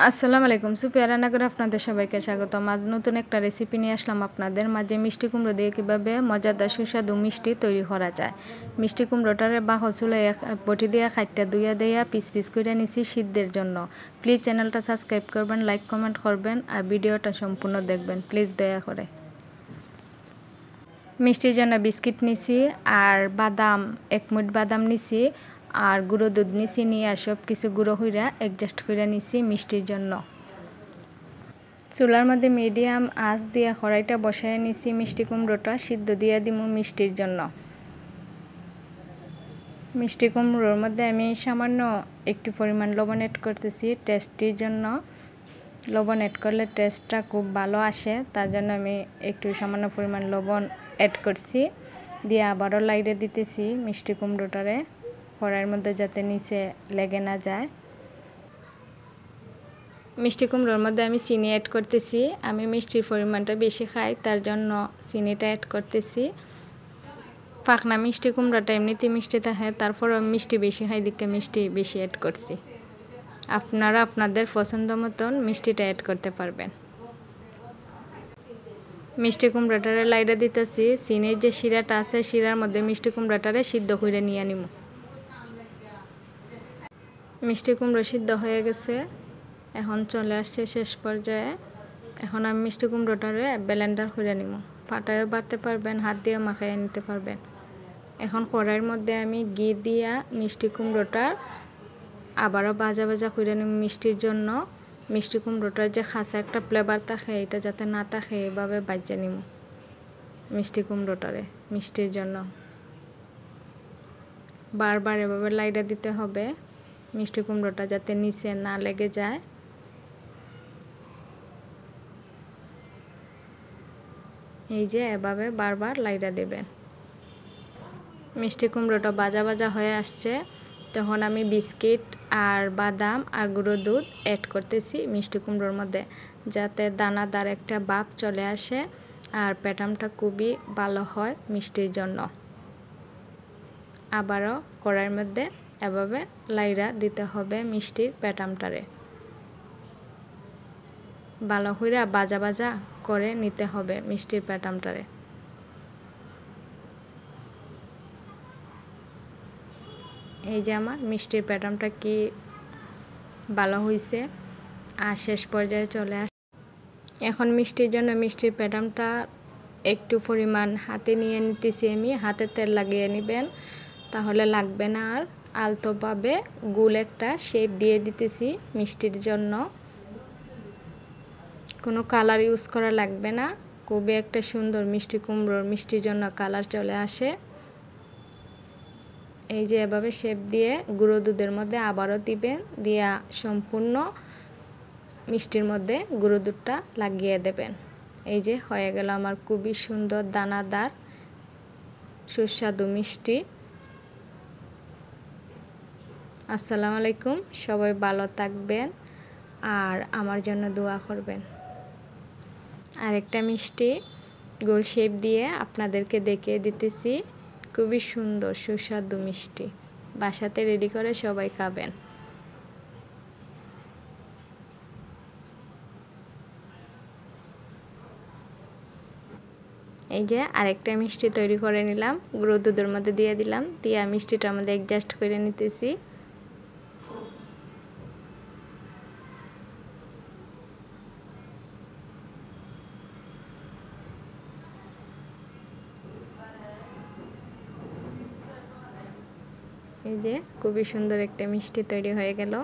আসসালামু আলাইকুম। সুপিয়া রান্নাঘরে আপনাদের সবাইকে স্বাগতম। আজ নতুন একটা রেসিপি নিয়ে আসলাম আপনাদের মাঝে। মিষ্টি কুমড়ো দিয়ে কীভাবে মজাদার সুস্বাদু মিষ্টি তৈরি করা যায়। মিষ্টি কুমড়োটারে বাকল চুলে বটি দিয়ে খাইটটা ধুইয়া দেয়া পিস পিস করে নিছি সিদ্ধের জন্য। প্লিজ চ্যানেলটা সাবস্ক্রাইব করবেন, লাইক কমেন্ট করবেন আর ভিডিওটা সম্পূর্ণ দেখবেন প্লিজ দয়া করে। মিষ্টির জন্য বিস্কিট নিছি আর বাদাম, এক মুঠ বাদাম নিছি আর গুঁড়ো দুধ নিছি, নিয়ে সব কিছু গুঁড়ো হইরা অ্যাডজাস্ট করে নিছি মিষ্টির জন্য। চুলার মধ্যে মিডিয়াম আঁচ দিয়ে কড়াইটা বসায় নিছি। মিষ্টি কুমড়োটা সিদ্ধ দিয়ে দিমু মিষ্টির জন্য। মিষ্টি কুমড়োর মধ্যে আমি সামান্য একটু পরিমাণ লবণ অ্যাড করতেছি টেস্টির জন্য। লবণ অ্যাড করলে টেস্টটা খুব ভালো আসে, তার জন্য আমি একটু সামান্য পরিমাণ লবণ অ্যাড করছি। দিয়ে আবারও লাইড়ে দিতেছি মিষ্টি কুমড়োটারে, কড়াইয়ের মধ্যে যাতে নিচে লেগে না যায়। মিষ্টি কুমড়োর মধ্যে আমি চিনি অ্যাড করতেছি। আমি মিষ্টির পরিমাণটা বেশি খাই, তার জন্য চিনিটা অ্যাড করতেছি। পাকনা মিষ্টি কুমড়োটা এমনিতে মিষ্টি থাকে, তারপরও মিষ্টি বেশি খাই দিকে মিষ্টি বেশি অ্যাড করছি। আপনারা আপনাদের পছন্দ মতন মিষ্টিটা অ্যাড করতে পারবেন। মিষ্টি কুমড়োটারে লাইড়ে দিতেছি। চিনির যে শিরাটা আছে শিরার মধ্যে মিষ্টি কুমড়োটারে সিদ্ধ করে নিয়ে নিব। মিষ্টি কুমড়ো সিদ্ধ হয়ে গেছে, এখন চলে আসছে শেষ পর্যায়ে। এখন আমি মিষ্টি কুমড়োটারে ব্লেন্ডার করে নিব। পাটায়ও বাড়তে পারবেন, হাত দিয়েও মাখাইয়ে নিতে পারবেন। এখন কড়াইয়ের মধ্যে আমি ঘি দিয়া মিষ্টি কুমড়োটা আবারও ভাজা ভাজা করে নিব মিষ্টির জন্য। মিষ্টি কুমড়োটার যে খাসা একটা ফ্লেভার থাকে এটা যাতে না থাকে এভাবে ভাজা নিব মিষ্টি কুমড়োটারে মিষ্টির জন্য। বারবার এভাবে লাইড়া দিতে হবে মিষ্টি কুমড়োটা যাতে নিচে না লেগে যায়। এই যে এভাবে বারবার লাইড়া দেবেন। মিষ্টি কুমড়োটা ভাজা ভাজা হয়ে আসছে, তখন আমি বিস্কিট আর বাদাম আর গুঁড়ো দুধ অ্যাড করতেছি মিষ্টি কুমড়োর মধ্যে, যাতে দানাদার একটা ভাব চলে আসে আর প্যাটার্নটা খুবই ভালো হয় মিষ্টির জন্য। আবারও কড়াইয়ের মধ্যে এভাবে লাইড়া দিতে হবে মিষ্টির প্যাটার্নটারে। ভালো করে ভাজা ভাজা করে নিতে হবে মিষ্টির প্যাটার্নটারে। এই যে আমার মিষ্টির প্যাটার্নটা কি ভালো হয়েছে আর শেষ পর্যায়ে চলে আসে। এখন মিষ্টির জন্য মিষ্টির প্যাটার্নটা একটু পরিমাণ হাতে নিয়ে নিতেছি আমি। হাতে তেল লাগিয়ে নেবেন, তাহলে লাগবে না আর। আলতোভাবে গোল একটা শেপ দিয়ে দিতেছি মিষ্টির জন্য। কোনো কালার ইউজ করা লাগবে না, খুবই একটা সুন্দর মিষ্টি কুমড়োর মিষ্টির জন্য কালার চলে আসে। এই যে এভাবে শেপ দিয়ে গুঁড়ো দুধের মধ্যে আবারও দিবেন, দিয়া সম্পূর্ণ মিষ্টির মধ্যে গুঁড়ো দুধটা লাগিয়ে দেবেন। এই যে হয়ে গেল আমার খুবই সুন্দর দানাদার সুস্বাদু মিষ্টি। আসসালামু আলাইকুম, সবাই ভালো থাকবেন আর আমার জন্য দোয়া করবেন। আরেকটা মিষ্টি গোল শেপ দিয়ে আপনাদেরকে দেখিয়ে দিতেছি, খুবই সুন্দর সুস্বাদু মিষ্টি। বাসাতে রেডি করে সবাই খাবেন। এই যে আরেকটা মিষ্টি তৈরি করে নিলাম, গুঁড়ো দুধের মধ্যে দিয়ে দিলাম, দিয়ে মিষ্টিটার মধ্যে অ্যাডজাস্ট করে নিতেছি। এই যে খুবই সুন্দর একটা মিষ্টি তৈরি হয়ে গেল।